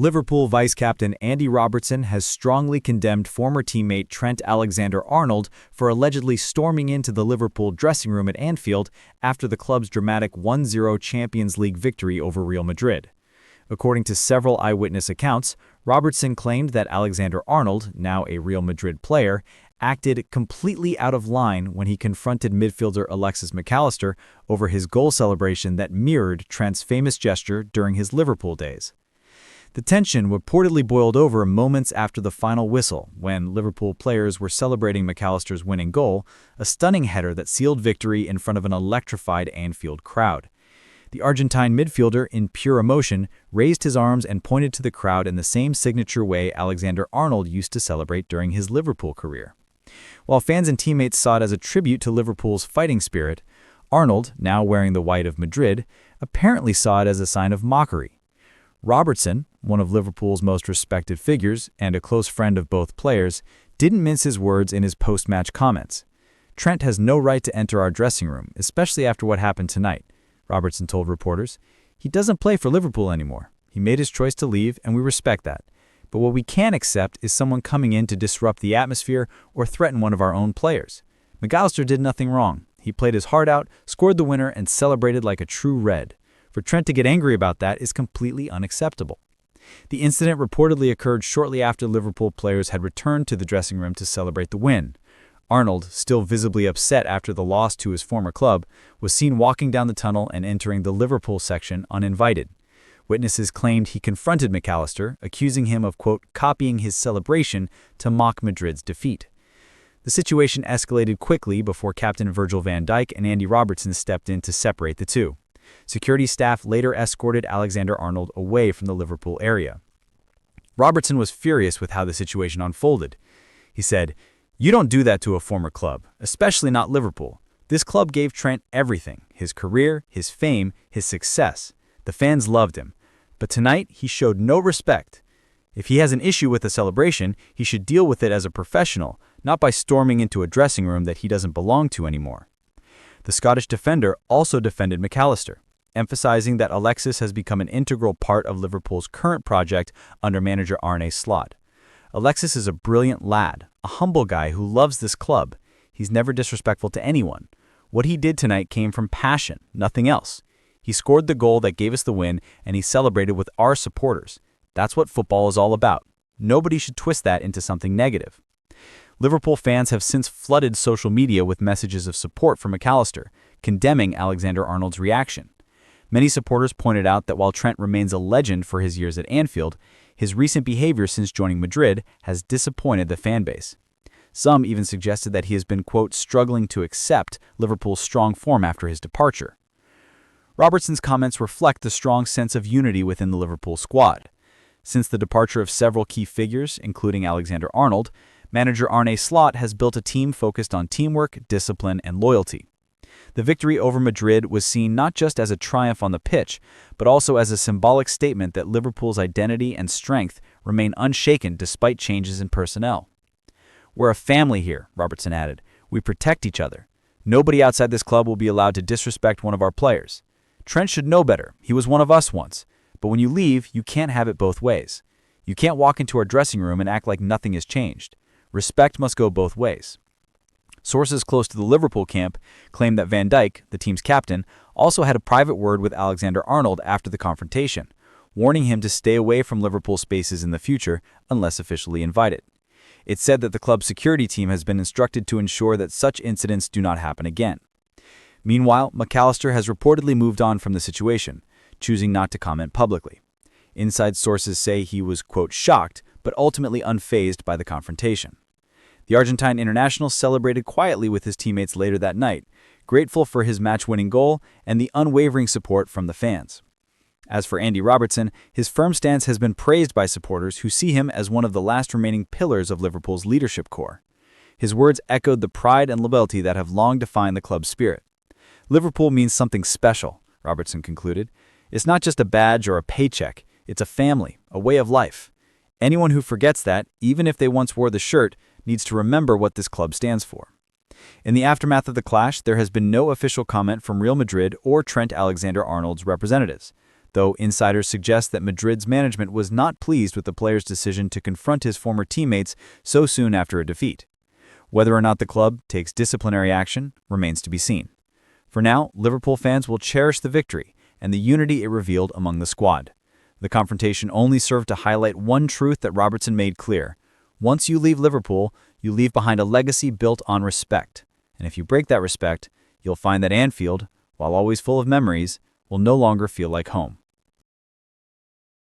Liverpool vice-captain Andy Robertson has strongly condemned former teammate Trent Alexander-Arnold for allegedly storming into the Liverpool dressing room at Anfield after the club's dramatic 1-0 Champions League victory over Real Madrid. According to several eyewitness accounts, Robertson claimed that Alexander-Arnold, now a Real Madrid player, acted completely out of line when he confronted midfielder Alexis McAllister over his goal celebration that mirrored Trent's famous gesture during his Liverpool days. The tension reportedly boiled over moments after the final whistle, when Liverpool players were celebrating McAllister's winning goal, a stunning header that sealed victory in front of an electrified Anfield crowd. The Argentine midfielder, in pure emotion, raised his arms and pointed to the crowd in the same signature way Alexander-Arnold used to celebrate during his Liverpool career. While fans and teammates saw it as a tribute to Liverpool's fighting spirit, Arnold, now wearing the white of Madrid, apparently saw it as a sign of mockery. Robertson, one of Liverpool's most respected figures and a close friend of both players, didn't mince his words in his post-match comments. "Trent has no right to enter our dressing room, especially after what happened tonight," Robertson told reporters. "He doesn't play for Liverpool anymore. He made his choice to leave, and we respect that. But what we can't accept is someone coming in to disrupt the atmosphere or threaten one of our own players. McAllister did nothing wrong. He played his heart out, scored the winner, and celebrated like a true Red. For Trent to get angry about that is completely unacceptable." The incident reportedly occurred shortly after Liverpool players had returned to the dressing room to celebrate the win. Arnold, still visibly upset after the loss to his former club, was seen walking down the tunnel and entering the Liverpool section uninvited. Witnesses claimed he confronted McAllister, accusing him of, quote, copying his celebration to mock Madrid's defeat. The situation escalated quickly before Captain Virgil van Dijk and Andy Robertson stepped in to separate the two. Security staff later escorted Alexander-Arnold away from the Liverpool area. Robertson was furious with how the situation unfolded. He said, "You don't do that to a former club, especially not Liverpool. This club gave Trent everything, his career, his fame, his success. The fans loved him. But tonight, he showed no respect. If he has an issue with the celebration, he should deal with it as a professional, not by storming into a dressing room that he doesn't belong to anymore." The Scottish defender also defended McAllister, emphasizing that Alexis has become an integral part of Liverpool's current project under manager Arne Slot. "Alexis is a brilliant lad, a humble guy who loves this club. He's never disrespectful to anyone. What he did tonight came from passion, nothing else. He scored the goal that gave us the win, and he celebrated with our supporters. That's what football is all about. Nobody should twist that into something negative." Liverpool fans have since flooded social media with messages of support for McAllister, condemning Alexander-Arnold's reaction. Many supporters pointed out that while Trent remains a legend for his years at Anfield, his recent behavior since joining Madrid has disappointed the fanbase. Some even suggested that he has been, quote, struggling to accept Liverpool's strong form after his departure. Robertson's comments reflect the strong sense of unity within the Liverpool squad. Since the departure of several key figures, including Alexander-Arnold, manager Arne Slot has built a team focused on teamwork, discipline, and loyalty. The victory over Madrid was seen not just as a triumph on the pitch, but also as a symbolic statement that Liverpool's identity and strength remain unshaken despite changes in personnel. "We're a family here," Robertson added. "We protect each other. Nobody outside this club will be allowed to disrespect one of our players. Trent should know better. He was one of us once. But when you leave, you can't have it both ways. You can't walk into our dressing room and act like nothing has changed. Respect must go both ways." Sources close to the Liverpool camp claim that Van Dijk, the team's captain, also had a private word with Alexander-Arnold after the confrontation, warning him to stay away from Liverpool spaces in the future unless officially invited. It's said that the club's security team has been instructed to ensure that such incidents do not happen again. Meanwhile, McAllister has reportedly moved on from the situation, choosing not to comment publicly. Inside sources say he was, quote, shocked, but ultimately unfazed by the confrontation. The Argentine international celebrated quietly with his teammates later that night, grateful for his match-winning goal and the unwavering support from the fans. As for Andy Robertson, his firm stance has been praised by supporters who see him as one of the last remaining pillars of Liverpool's leadership core. His words echoed the pride and loyalty that have long defined the club's spirit. "Liverpool means something special," Robertson concluded. "It's not just a badge or a paycheck. It's a family, a way of life. Anyone who forgets that, even if they once wore the shirt, needs to remember what this club stands for." In the aftermath of the clash, there has been no official comment from Real Madrid or Trent Alexander-Arnold's representatives. though insiders suggest that Madrid's management was not pleased with the player's decision to confront his former teammates so soon after a defeat. Whether or not the club takes disciplinary action remains to be seen. For now, Liverpool fans will cherish the victory and the unity it revealed among the squad. The confrontation only served to highlight one truth that Robertson made clear. Once you leave Liverpool, you leave behind a legacy built on respect. And if you break that respect, you'll find that Anfield, while always full of memories, will no longer feel like home.